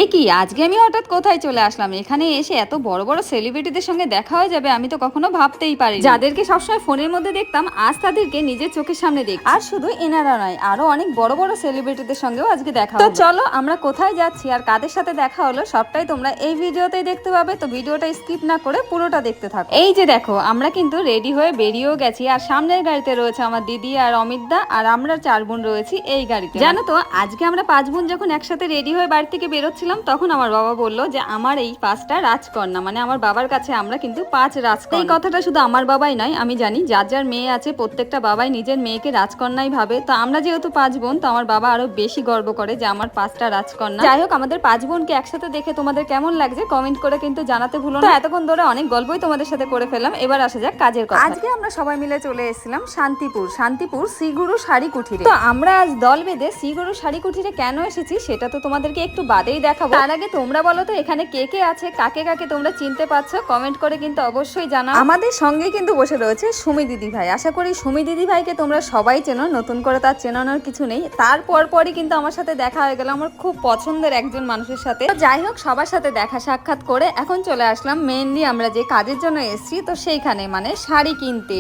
এ কি আজকে আমি হঠাৎ কোথায় চলে আসলাম? এখানে এসে এত বড় বড় সেলিব্রিটিদের সঙ্গে দেখা হয়ে যাবে আমি তো কখনো ভাবতেই পারি। যাদেরকে সবসময় ফোনের মধ্যে দেখতাম আজ তাদেরকে নিজের চোখের সামনে দেখছি। আর শুধু এনারা নয়, আরো অনেক বড় বড় সেলিব্রিটিদের সঙ্গেও আজকে দেখা হবে। তো চলো আমরা কোথায় যাচ্ছি আর কাদের সাথে দেখা হলো সবটাই তোমরা এই ভিডিওতেই দেখতে পাবে। তো ভিডিওটা স্কিপ না করে পুরোটা দেখতে থাকো। এই যে দেখো আমরা কিন্তু রেডি হয়ে বেরিয়েও গেছি আর সামনের গাড়িতে রয়েছে আমার দিদি আর অমিতদা আর আমরা 4 বোন রয়েছি এই গাড়িতে। জানো তো আজকে আমরা 5 বোন যখন একসাথে রেডি হয়ে বাড়ি থেকে বেরোচ্ছিলাম তখন আমার বাবা বললো যে আমার এই 5টা রাজকন্যা, মানে আমার বাবার কাছে আমরা কিন্তু 5 রাজকন্যা। এই কথাটা শুধু আমার বাবাই নয়, আমি জানি যার যার মেয়ে আছে প্রত্যেকটা বাবাই নিজের মেয়েকে রাজকন্যাই ভাবে। তো আমরা যেহেতু 5 বোন তো আমার বাবা আরো বেশি গর্ব করে যে আমার 5টা রাজকন্যা। যাই হোক আমাদের 5 বোনকে একসাথে দেখে তোমাদের কেমন লাগছে কমেন্ট করে কিন্তু জানাতে ভুলো না। এতক্ষণ ধরে অনেক গল্পই তোমাদের সাথে করে ফেললাম, এবার আসা যাক কাজের কথা। আজকে আমরা সবাই মিলে চলে এসেছিলাম শান্তিপুর শ্রীগুরু শাড়ি কুঠিরে। তো আমরা আজ দল বেঁধে শ্রীগুরু শাড়ি কুঠিরে কেন এসেছি সেটা তো তোমাদেরকে একটু বাদেই দেখাবো। তার আগে তোমরা বলো তো এখানে কে কে আছে, কাকে কাকে তোমরা চিনতে পারছো কমেন্ট করে কিন্তু অবশ্যই জানাও। আমাদের সঙ্গে কিন্তু বসে রয়েছে সুমি দিদি ভাই। আশা করি সুমি দিদি ভাইকে তোমরা সবাই চেনো, নতুন করে তার চেনানোর কিছু নেই। তারপরই কিন্তু আমার সাথে দেখা হয়ে গেল আমার খুব পছন্দের একজন মানুষের সাথে। যাই হোক সবার সাথে দেখা সাক্ষাৎ করে এখন চলে আসলাম মেইনলি আমরা যে কাজের জন্য এসেছি তো সেইখানে, মানে শাড়ি কিনতে।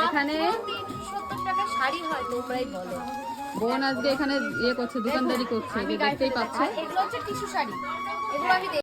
এখানে 370 টাকা শাড়ি হয় তোমরাই বলো। বোন আজকে এখানে ইয়ে করছে, দোকানদারি করছে, দেখতেই পাচ্ছ। এগুলো হচ্ছে টিস্যু শাড়ি, এগুলো আমি